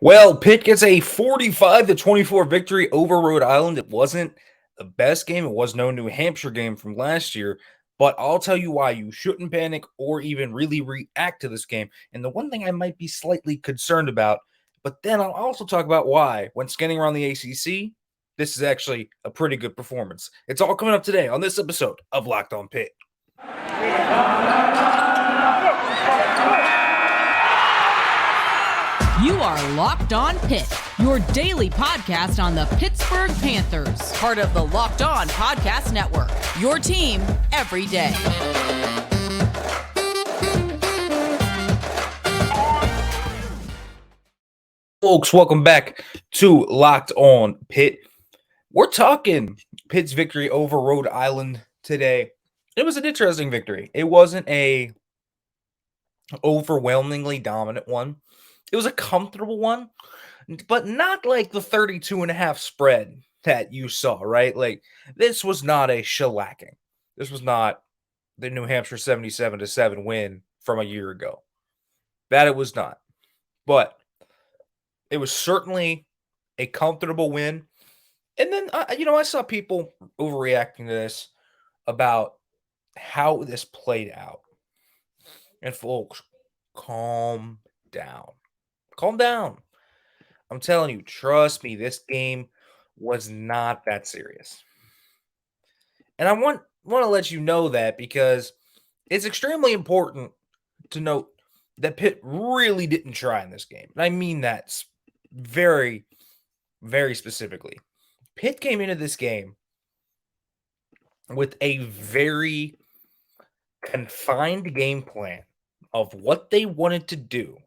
Well, Pitt gets a 45-24 victory over Rhode Island. It wasn't the best game. It was no New Hampshire game from last year, but I'll tell you why you shouldn't panic or even really react to this game. And the one thing I might be slightly concerned about, but then I'll also talk about why, when scanning around the ACC, this is actually a pretty good performance. It's all coming up today on this episode of Locked On Pitt. You are Locked On Pitt, your daily podcast on the Pittsburgh Panthers, part of the Locked On Podcast Network, your team every day. Folks, welcome back to Locked On Pitt. We're talking Pitt's victory over Rhode Island today. It was an interesting victory. It wasn't a overwhelmingly dominant one. It was a comfortable one, but not like the 32.5 spread that you saw, right? Like, this was not a shellacking. This was not the New Hampshire 77-7 win from a year ago. That it was not. But it was certainly a comfortable win. And then, I saw people overreacting to this about how this played out. And folks, calm down. Calm down. I'm telling you, trust me, this game was not that serious. And I want to let you know that because it's extremely important to note that Pitt really didn't try in this game. And I mean that very, very specifically. Pitt came into this game with a very confined game plan of what they wanted to do.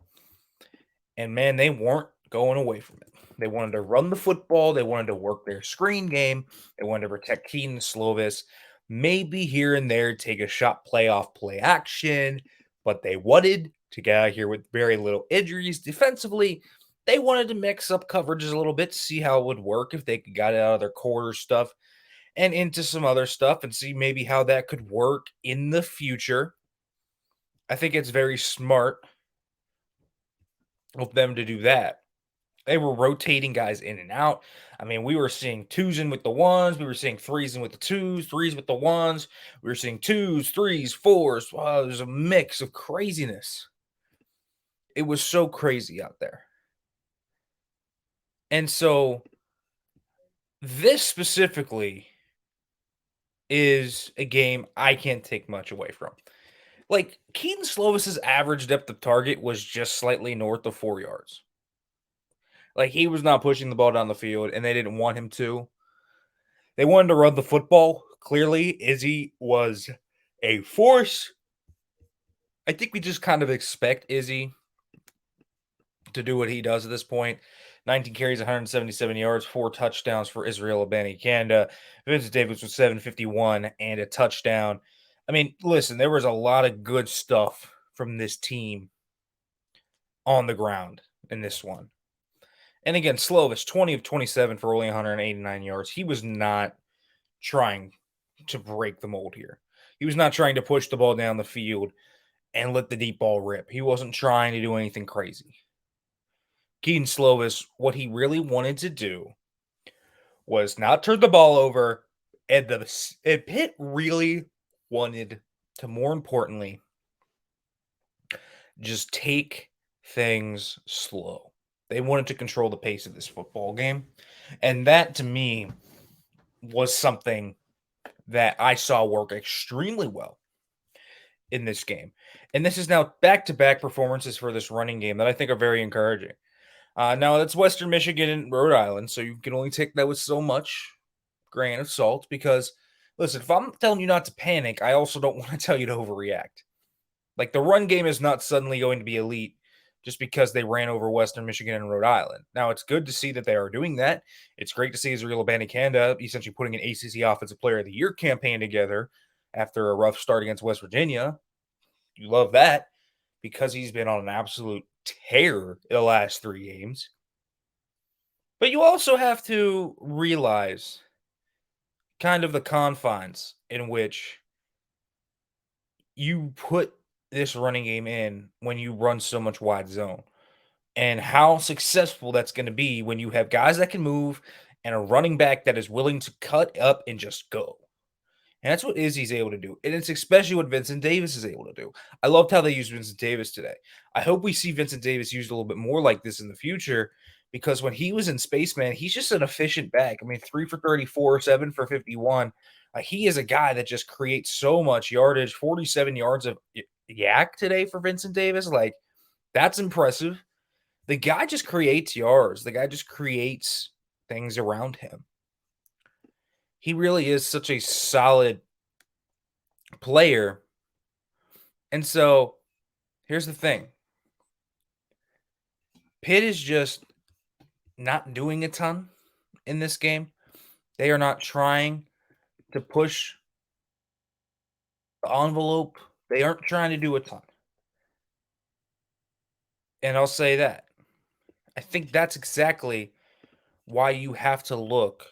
And man, they weren't going away from it. They wanted to run the football. They wanted to work their screen game. They wanted to protect Keaton Slovis. Maybe here and there take a shot playoff play action. But they wanted to get out of here with very little injuries. Defensively, they wanted to mix up coverages a little bit to see how it would work if they got it out of their quarter stuff and into some other stuff and see maybe how that could work in the future. I think it's very smart of them to do that. They were rotating guys in and out. I mean, we were seeing twos in with the ones. We were seeing threes in with the twos, threes with the ones. We were seeing twos, threes, fours. Wow, there's a mix of craziness. It was so crazy out there. And so this specifically is a game I can't take much away from. Like, Keaton Slovis's average depth of target was just slightly north of 4 yards. Like, he was not pushing the ball down the field, and they didn't want him to. They wanted to run the football. Clearly, Izzy was a force. I think we just kind of expect Izzy to do what he does at this point. 19 carries, 177 yards, 4 touchdowns for Israel Abanikanda. Vincent Davis with 751 and a touchdown. I mean, listen, there was a lot of good stuff from this team on the ground in this one. And again, Slovis, 20 of 27 for only 189 yards. He was not trying to break the mold here. He was not trying to push the ball down the field and let the deep ball rip. He wasn't trying to do anything crazy. Keaton Slovis, what he really wanted to do was not turn the ball over, and Pitt really wanted to, more importantly, just take things slow. They wanted to control the pace of this football game. And that, to me, was something that I saw work extremely well in this game. And this is now back-to-back performances for this running game that I think are very encouraging. Now, that's Western Michigan and Rhode Island, so you can only take that with so much grain of salt because, listen, if I'm telling you not to panic, I also don't want to tell you to overreact. Like, the run game is not suddenly going to be elite just because they ran over Western Michigan and Rhode Island. Now, it's good to see that they are doing that. It's great to see Israel Abanikanda essentially putting an ACC Offensive Player of the Year campaign together after a rough start against West Virginia. You love that because he's been on an absolute tear in the last 3 games. But you also have to realize kind of the confines in which you put this running game in when you run so much wide zone. and how successful that's going to be when you have guys that can move and a running back that is willing to cut up and just go. And that's what Izzy's able to do. And it's especially what Vincent Davis is able to do. I loved how they used Vincent Davis today. I hope we see Vincent Davis used a little bit more like this in the future, because when he was in Spaceman, he's just an efficient back. I mean, 3 for 34, 7 for 51. He is a guy that just creates so much yardage, 47 yards of yak today for Vincent Davis. Like, that's impressive. The guy just creates yards. The guy just creates things around him. He really is such a solid player. And so here's the thing. Pitt is just not doing a ton in this game. They are not trying to push the envelope. They aren't trying to do a ton. And I'll say that. I think that's exactly why you have to look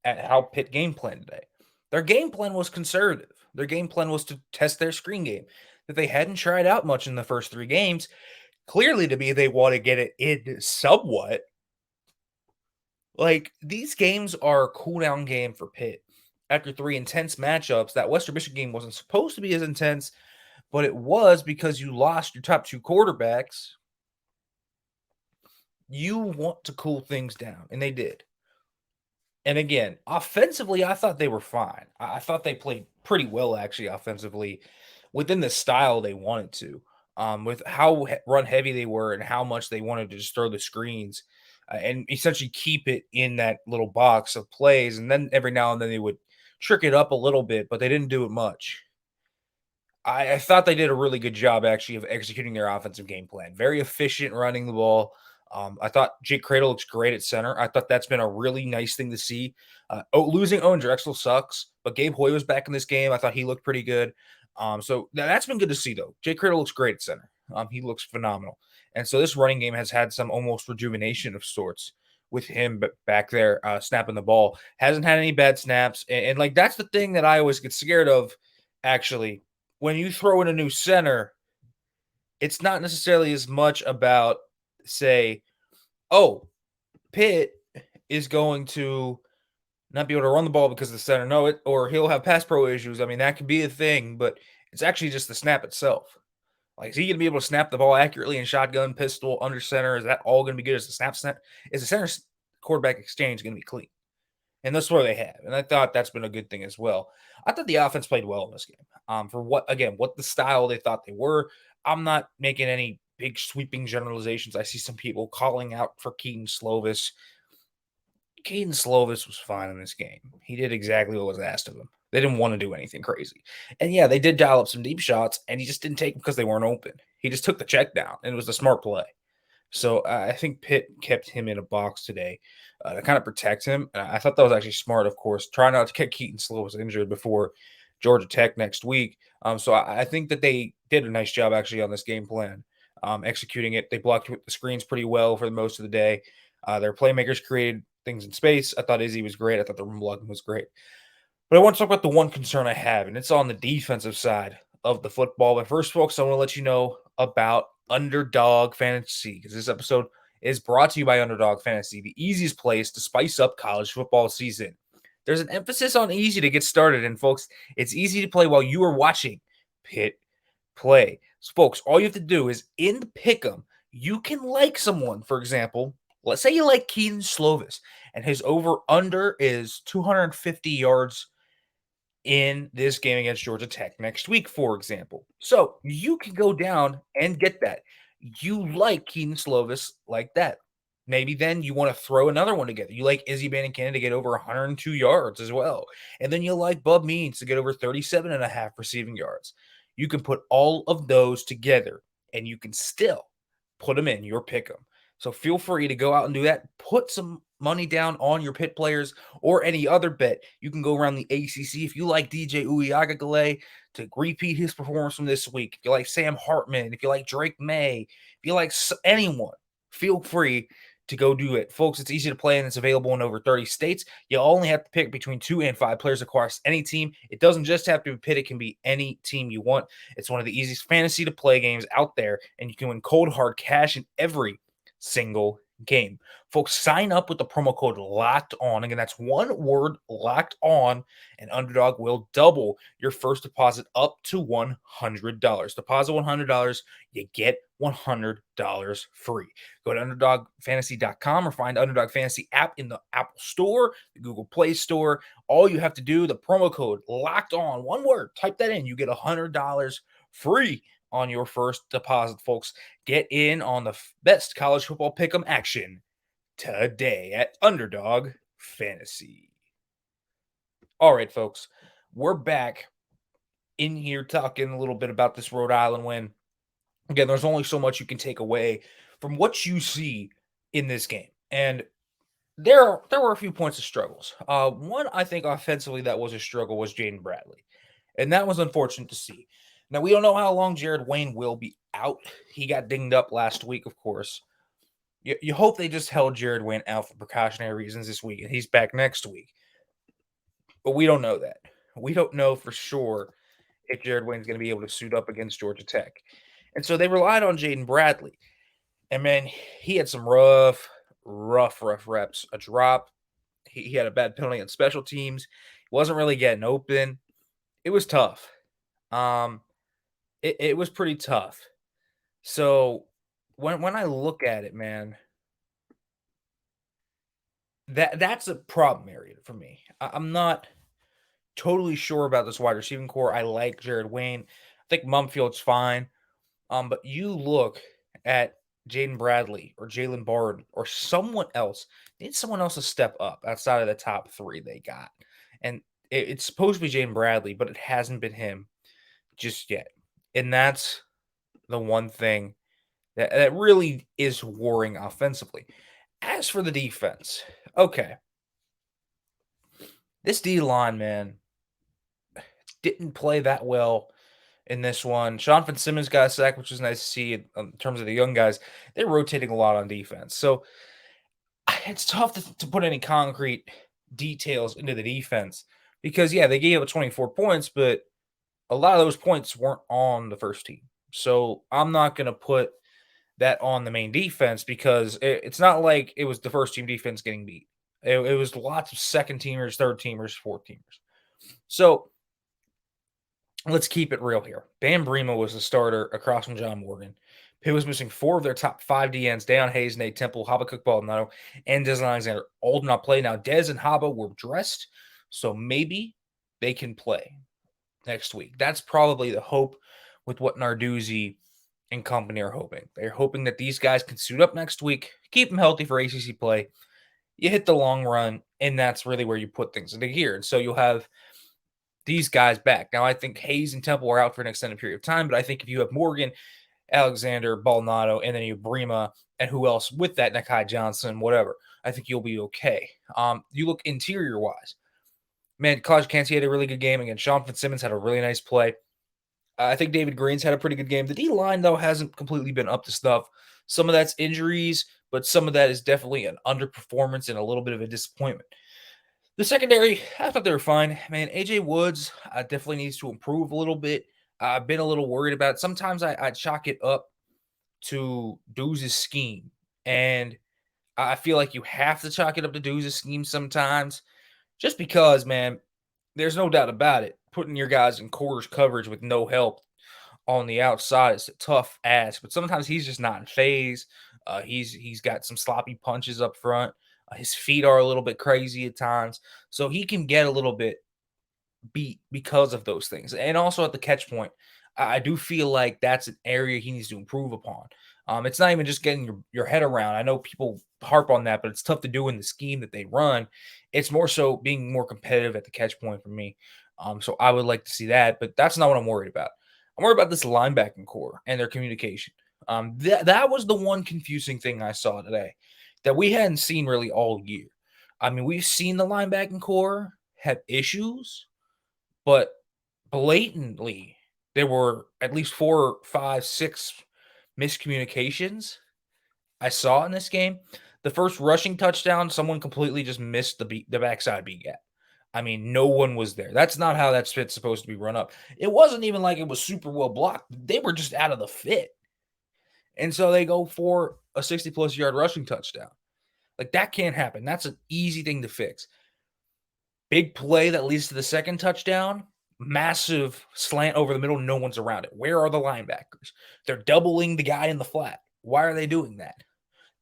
at how Pitt game plan today. Their game plan was conservative. Their game plan was to test their screen game that they hadn't tried out much in the first 3 games. Clearly, to me, they want to get it in somewhat. Like, these games are a cool-down game for Pitt. After 3 intense matchups, that Western Michigan game wasn't supposed to be as intense, but it was because you lost your top 2 quarterbacks. You want to cool things down, and they did. And again, offensively, I thought they were fine. I thought they played pretty well, actually, offensively, within the style they wanted to, with how run heavy they were and how much they wanted to just throw the screens and essentially keep it in that little box of plays. And then every now and then they would trick it up a little bit, but they didn't do it much. I thought they did a really good job, actually, of executing their offensive game plan. Very efficient running the ball. I thought Jake Cradle looks great at center. I thought that's been a really nice thing to see. Losing Owen Drexel sucks, but Gabe Hoy was back in this game. I thought he looked pretty good. So that's been good to see, though. Jake Cradle looks great at center. He looks phenomenal. And so this running game has had some almost rejuvenation of sorts with him back there snapping the ball. Hasn't had any bad snaps. And like, that's the thing that I always get scared of, actually. When you throw in a new center, it's not necessarily as much about, say, oh, Pitt is going to not be able to run the ball because the center know it, or he'll have pass pro issues. I mean, that could be a thing, but it's actually just the snap itself. Like, is he going to be able to snap the ball accurately in shotgun, pistol, under center? Is that all going to be good? Is the snap? Is the center quarterback exchange going to be clean? And that's where they have. And I thought that's been a good thing as well. I thought the offense played well in this game. For what the style they thought they were. I'm not making any big sweeping generalizations. I see some people calling out for Keaton Slovis. Keaton Slovis was fine in this game. He did exactly what was asked of him. They didn't want to do anything crazy. And yeah, they did dial up some deep shots, and he just didn't take them because they weren't open. He just took the check down, and it was a smart play. So I think Pitt kept him in a box today to kind of protect him. I thought that was actually smart, of course. Try not to get Keaton Slovis injured before Georgia Tech next week. So I think that they did a nice job, actually, on this game plan, executing it. They blocked the screens pretty well for the most of the day. Their playmakers created things in space. I thought Izzy was great. I thought the run blocking was great. But I want to talk about the one concern I have, and it's on the defensive side of the football. But first, folks, I want to let you know about Underdog Fantasy, because this episode is brought to you by Underdog Fantasy, the easiest place to spice up college football season. There's an emphasis on easy to get started, and folks, it's easy to play while you are watching Pitt play. So, folks, all you have to do is in the pick'em, you can like someone. For example, let's say you like Keaton Slovis, and his over-under is 250 yards in this game against Georgia Tech next week, for example. So you can go down and get that. You like Keaton Slovis like that. Maybe then you want to throw another one together. You like Izzy Abanikanda to get over 102 yards as well. And then you like Bub Means to get over 37 and a half receiving yards. You can put all of those together and you can still put them in your pick 'em. So feel free to go out and do that. Put some money down on your Pitt players or any other bet. You can go around the ACC. If you like DJ Uiagalelei to repeat his performance from this week, if you like Sam Hartman, if you like Drake May, if you like anyone, feel free to go do it. Folks, it's easy to play and it's available in over 30 states. You only have to pick between 2 and 5 players across any team. It doesn't just have to be Pitt, it can be any team you want. It's one of the easiest fantasy to play games out there, and you can win cold hard cash in every single game. Folks, sign up with the promo code locked on. Again, that's one word, locked on, and Underdog will double your first deposit up to $100. Deposit $100, you get $100 free. Go to underdogfantasy.com or find Underdog Fantasy app in the Apple Store, the Google Play Store. All you have to do, the promo code locked on, one word, type that in, you get $100 free on your first deposit, folks. Get in on the best college football pick'em action today at Underdog Fantasy. All right, folks, we're back in here talking a little bit about this Rhode Island win. Again, there's only so much you can take away from what you see in this game. And there were a few points of struggles. One, I think, offensively that was a struggle was Jaden Bradley. And that was unfortunate to see. Now, we don't know how long Jared Wayne will be out. He got dinged up last week, of course. You hope they just held Jared Wayne out for precautionary reasons this week, and he's back next week. But we don't know that. We don't know for sure if Jared Wayne's going to be able to suit up against Georgia Tech. And so they relied on Jaden Bradley. And, man, he had some rough reps. A drop. He had a bad penalty on special teams. He wasn't really getting open. It was tough. It was pretty tough. So when I look at it, man, that's a problem area for me. I'm not totally sure about this wide receiving core. I like Jared Wayne. I think Mumfield's fine. But you look at Jaden Bradley or Jalen Bard or someone else. Need someone else to step up outside of the top 3 they got. And it's supposed to be Jaden Bradley, but it hasn't been him just yet. And that's the one thing that really is worrying offensively. As for the defense, okay. This D-line, man, didn't play that well in this one. Sean Fitzsimmons got a sack, which was nice to see in terms of the young guys. They're rotating a lot on defense. So it's tough to put any concrete details into the defense because, yeah, they gave up 24 points, but a lot of those points weren't on the first team. So I'm not going to put that on the main defense because it's not like it was the first team defense getting beat. It was lots of second teamers, third teamers, fourth teamers. So let's keep it real here. Bam Brema was the starter across from John Morgan. Pitt was missing 4 of their top 5 DNs, Deion Hayes, Nate Temple, Habakkuk Baldonado, and Des Alexander. All did not play. Now, Des and Haba were dressed, so maybe they can play next week. That's probably the hope with what Narduzzi and company are hoping. They're hoping that these guys can suit up next week, keep them healthy for ACC play. You hit the long run, and that's really where you put things into gear. And so you'll have these guys back. Now, I think Hayes and Temple are out for an extended period of time, but I think if you have Morgan, Alexander, Baldonado, and then you have Brema, and who else with that, Nakai Johnson, whatever, I think you'll be okay. You look interior-wise. Man, COLLEGEto had a really good game against Sean Fitzsimmons, had a really nice play. I think David Green's had a pretty good game. The D-line, though, hasn't completely been up to stuff. Some of that's injuries, but some of that is definitely an underperformance and a little bit of a disappointment. The secondary, I thought they were fine. Man, AJ Woods definitely needs to improve a little bit. I've been a little worried about it. Sometimes I chalk it up to Deuce's scheme. And I feel like you have to chalk it up to Deuce's scheme sometimes. Just because, man, there's no doubt about it. Putting your guys in quarters coverage with no help on the outside is a tough ask. But sometimes he's just not in phase. He's got some sloppy punches up front. His feet are a little bit crazy at times. So he can get a little bit beat because of those things. And also at the catch point, I do feel like that's an area he needs to improve upon. It's not even just getting your head around. I know people harp on that, but it's tough to do in the scheme that they run. It's more so being more competitive at the catch point for me. So I would like to see that, but that's not what I'm worried about. I'm worried about this linebacking core and their communication. That was the one confusing thing I saw today that we hadn't seen really all year. I mean, we've seen the linebacking core have issues, but blatantly there were at least 4, 5, 6 miscommunications I saw in this game. The first rushing touchdown, someone completely just missed the backside beat gap. I mean, no one was there. That's not how that fit's supposed to be run up. It wasn't even like it was super well blocked. They were just out of the fit. And so they go for a 60-plus yard rushing touchdown. Like, that can't happen. That's an easy thing to fix. Big play that leads to the second touchdown. Massive slant over the middle. No one's around it. Where are the linebackers? They're doubling the guy in the flat. Why are they doing that?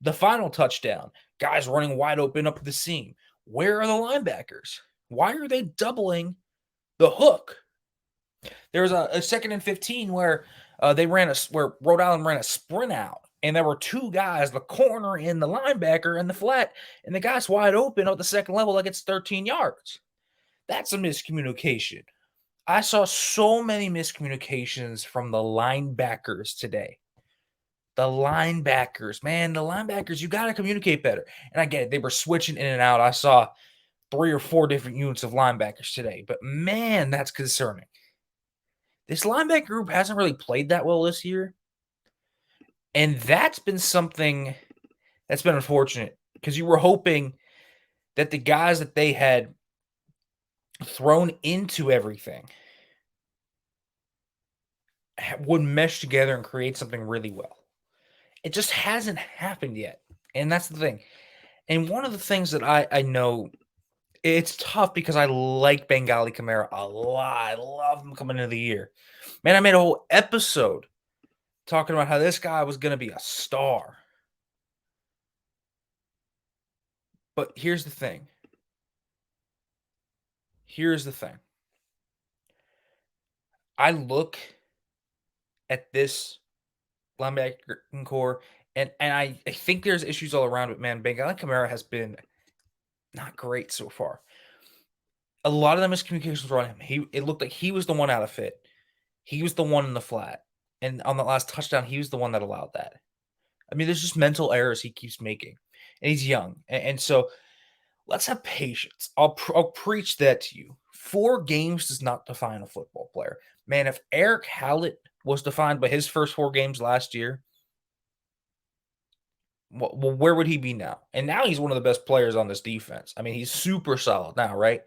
The final touchdown, guys running wide open up the seam. Where are the linebackers? Why are they doubling the hook? There was a 2nd and 15 where where Rhode Island ran a sprint out, and there were two guys, the corner and the linebacker and the flat, and the guy's wide open at the second level like it's 13 yards. That's a miscommunication. I saw so many miscommunications from the linebackers today. The linebackers, man, you got to communicate better. And I get it. They were switching in and out. I saw 3 or 4 different units of linebackers today. But, man, that's concerning. This linebacker group hasn't really played that well this year. And that's been something that's been unfortunate because you were hoping that the guys that they had thrown into everything would mesh together and create something really well. It just hasn't happened yet. And that's the thing. And one of the things that I know, it's tough because I like Bengali Kamara a lot. I love him coming into the year. Man, I made a whole episode talking about how this guy was going to be a star. But here's the thing. I look at this linebacker core, and I think there's issues all around it, man. Bengali Kamara has been not great so far. A lot of the miscommunications were on him. It looked like he was the one out of fit. He was the one in the flat. And on the last touchdown, he was the one that allowed that. I mean, there's just mental errors he keeps making. And he's young. And so let's have patience. I'll preach that to you. 4 games does not define a football player. Man, if Eric Hallett was defined by his first 4 games last year, well, where would he be now? And now he's one of the best players on this defense. I mean, he's super solid now, right?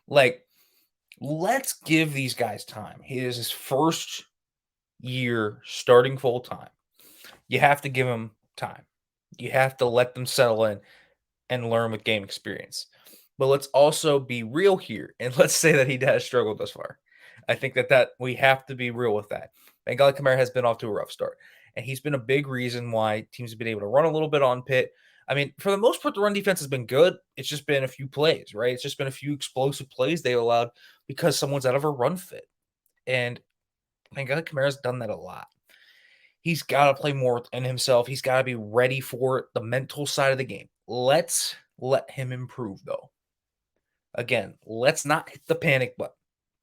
Like, let's give these guys time. He is his first year starting full time. You have to give them time. You have to let them settle in and learn with game experience. But let's also be real here, and let's say that he has struggled thus far. I think that we have to be real with that. Bengali Kamara has been off to a rough start, and he's been a big reason why teams have been able to run a little bit on Pitt. I mean, for the most part, the run defense has been good. It's just been a few plays, right? It's just been a few explosive plays they allowed because someone's out of a run fit. And Bengali Kamara's done that a lot. He's got to play more in himself. He's got to be ready for the mental side of the game. Let's let him improve, though. Again, let's not hit the panic button.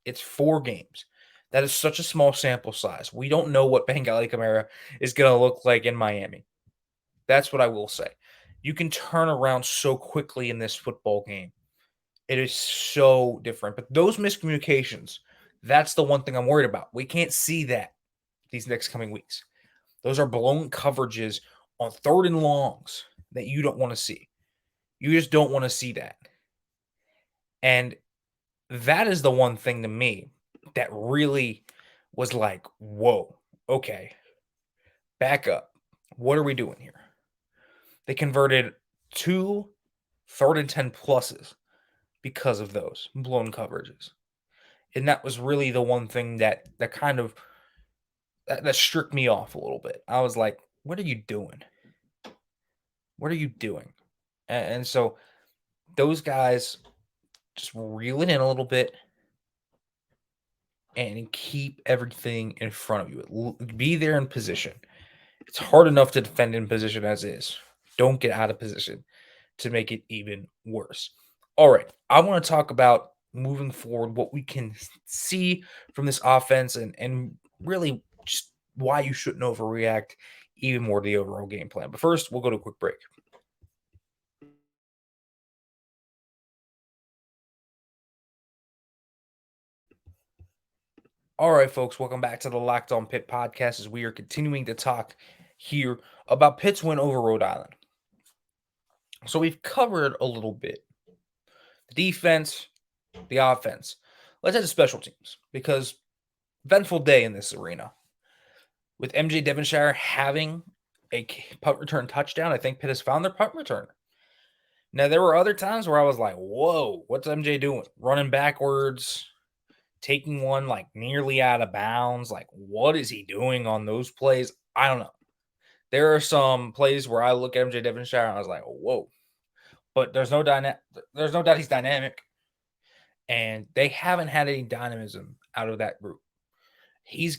It's 4 games. That is such a small sample size. We don't know what Bengali Kamara is going to look like in Miami. That's what I will say. You can turn around so quickly in this football game. It is so different. But those miscommunications, that's the one thing I'm worried about. We can't see that these next coming weeks. Those are blown coverages on 3rd and longs that you don't want to see. You just don't want to see that. And that is the one thing to me that really was like, whoa, okay, back up. What are we doing here? They converted 2 3rd and 10 pluses because of those blown coverages. And that was really the one thing that kind of that stripped me off a little bit. I was like, what are you doing? What are you doing? And so those guys just reel it in a little bit and keep everything in front of you. Be there in position. It's hard enough to defend in position as is. Don't get out of position to make it even worse. All right. I want to talk about moving forward, what we can see from this offense and really just why you shouldn't overreact even more to the overall game plan. But first, we'll go to a quick break. All right, folks, welcome back to the Locked On Pitt podcast as we are continuing to talk here about Pitt's win over Rhode Island. So we've covered a little bit the defense, the offense. Let's head to special teams because eventful day in this arena. With MJ Devonshire having a punt return touchdown, I think Pitt has found their punt returner. Now, there were other times where I was like, whoa, what's MJ doing? Running backwards, taking one like nearly out of bounds. Like, what is he doing on those plays? I don't know. There are some plays where I look at MJ Devonshire and I was like, whoa. But there's no doubt he's dynamic. And they haven't had any dynamism out of that group. He's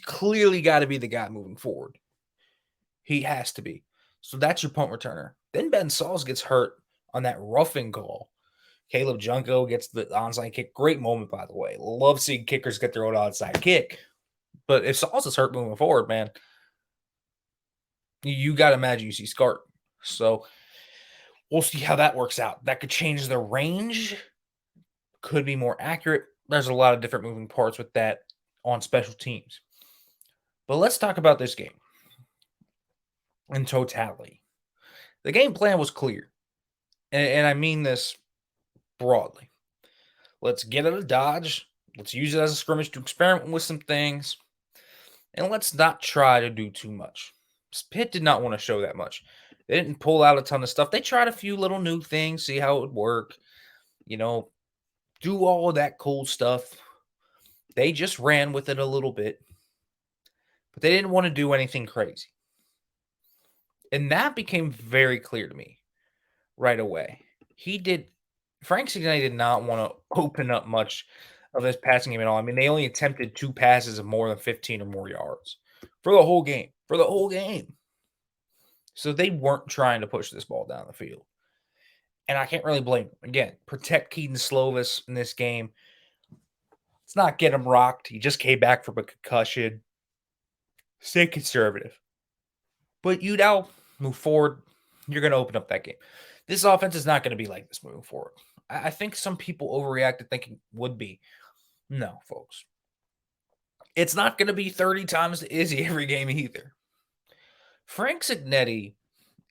clearly got to be the guy moving forward. He has to be. So that's your punt returner. Then Ben Sauls gets hurt on that roughing call. Caleb Junko gets the onside kick. Great moment, by the way. Love seeing kickers get their own onside kick. But if Sauls is hurt moving forward, man, you got to imagine you see Scart. So we'll see how that works out. That could change the range. Could be more accurate. There's a lot of different moving parts with that on special teams. But let's talk about this game in totality. The game plan was clear. And I mean this broadly. Let's get out of Dodge. Let's use it as a scrimmage to experiment with some things. And let's not try to do too much. Pitt did not want to show that much. They didn't pull out a ton of stuff. They tried a few little new things, see how it would work. Do all of that cool stuff. They just ran with it a little bit. But they didn't want to do anything crazy. And that became very clear to me right away. Frank Cignetti did not want to open up much of this passing game at all. I mean, they only attempted 2 passes of more than 15 or more yards for the whole game. So they weren't trying to push this ball down the field. And I can't really blame them. Again, protect Keaton Slovis in this game. Let's not get him rocked. He just came back from a concussion. Stay conservative. But you now move forward. You're going to open up that game. This offense is not going to be like this moving forward. I think some people overreacted thinking would be. No, folks. It's not going to be 30 times to Izzy every game either. Frank Cignetti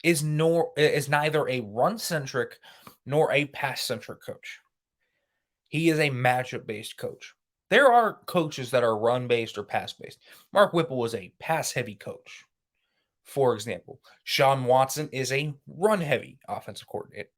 is neither a run-centric nor a pass-centric coach. He is a matchup-based coach. There are coaches that are run-based or pass-based. Mark Whipple was a pass-heavy coach, for example. Sean Watson is a run-heavy offensive coordinator.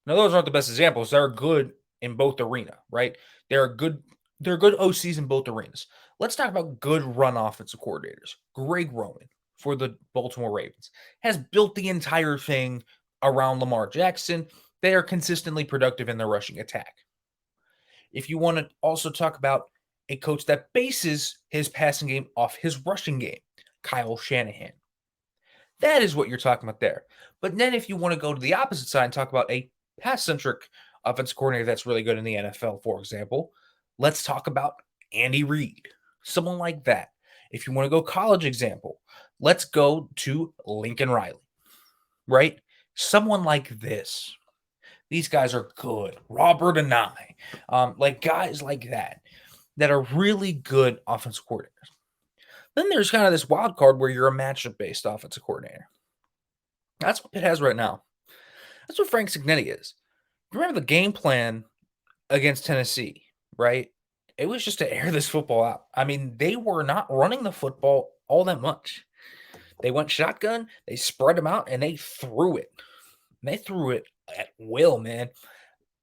Now, those aren't the best examples. They're good in both arenas, right? They're good OCs in both arenas. Let's talk about good run offensive coordinators. Greg Roman for the Baltimore Ravens has built the entire thing around Lamar Jackson. They are consistently productive in their rushing attack. If you want to also talk about a coach that bases his passing game off his rushing game, Kyle Shanahan. That is what you're talking about there. But then if you want to go to the opposite side and talk about a pass-centric offensive coordinator that's really good in the NFL, for example, let's talk about Andy Reid, someone like that. If you want to go college example, let's go to Lincoln Riley, right? Someone like this. These guys are good. Robert Anai, like guys like that are really good offensive coordinators. Then there's kind of this wild card where you're a matchup-based offensive coordinator. That's what Pitt has right now. That's what Frank Cignetti is. Remember the game plan against Tennessee, right? It was just to air this football out. I mean, they were not running the football all that much. They went shotgun, they spread them out, and they threw it. And they threw it at will, man.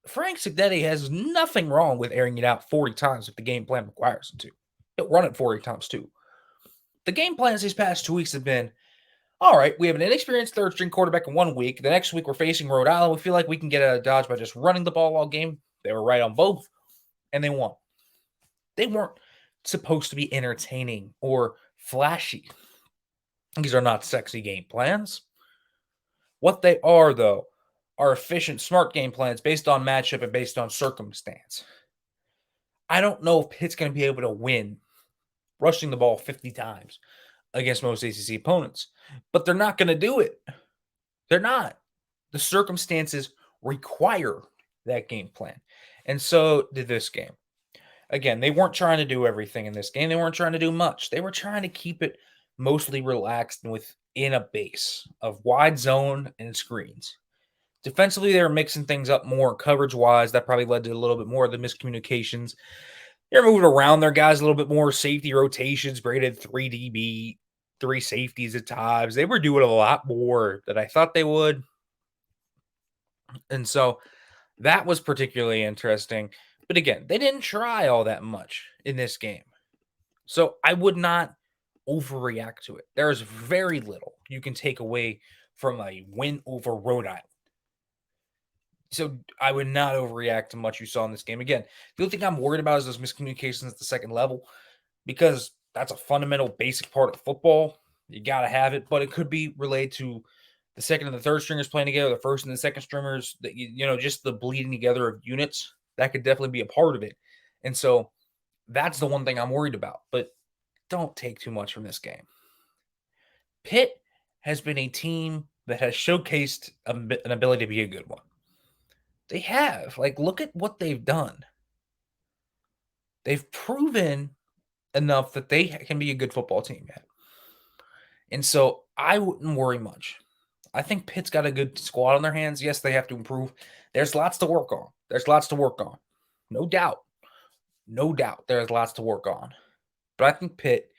Frank Cignetti has nothing wrong with airing it out 40 times if the game plan requires him to. He'll run it 40 times too. The game plans these past 2 weeks have been, all right, we have an inexperienced third-string quarterback in 1 week. The next week we're facing Rhode Island. We feel like we can get out of Dodge by just running the ball all game. They were right on both, and they won. They weren't supposed to be entertaining or flashy. These are not sexy game plans. What they are, though, are efficient, smart game plans based on matchup and based on circumstance. I don't know if Pitt's going to be able to win rushing the ball 50 times against most ACC opponents, but they're not going to do it. They're not. The circumstances require that game plan. And so did this game. Again, they weren't trying to do everything in this game. They weren't trying to do much. They were trying to keep it mostly relaxed and within a base of wide zone and screens. Defensively, they were mixing things up more coverage-wise. That probably led to a little bit more of the miscommunications. They're moving around their guys a little bit more. Safety rotations, graded 3 DB, 3 safeties at times. They were doing a lot more than I thought they would. And so that was particularly interesting. But again, they didn't try all that much in this game. So I would not overreact to it. There's very little you can take away from a win over Rhode Island. So I would not overreact to much you saw in this game. Again, the only thing I'm worried about is those miscommunications at the second level, because that's a fundamental basic part of football. You got to have it, but it could be related to the second and the third stringers playing together, the first and the second stringers, that just the bleeding together of units. That could definitely be a part of it. And so that's the one thing I'm worried about, but don't take too much from this game. Pitt has been a team that has showcased an ability to be a good one. They have. Like, look at what they've done. They've proven enough that they can be a good football team yet. And so I wouldn't worry much. I think Pitt's got a good squad on their hands. Yes, they have to improve. There's lots to work on. No doubt. No doubt there's lots to work on. But I think Pitt,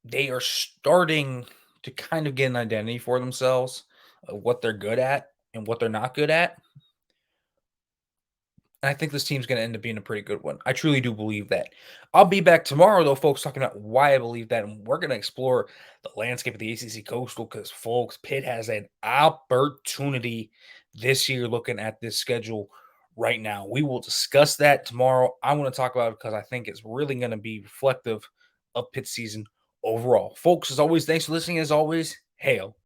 they are starting to kind of get an identity for themselves of what they're good at and what they're not good at. And I think this team's going to end up being a pretty good one. I truly do believe that. I'll be back tomorrow, though, folks, talking about why I believe that. And we're going to explore the landscape of the ACC Coastal because, folks, Pitt has an opportunity this year looking at this schedule right now. We will discuss that tomorrow. I want to talk about it because I think it's really going to be reflective of Pitt's season overall. Folks, as always, thanks for listening. As always, hail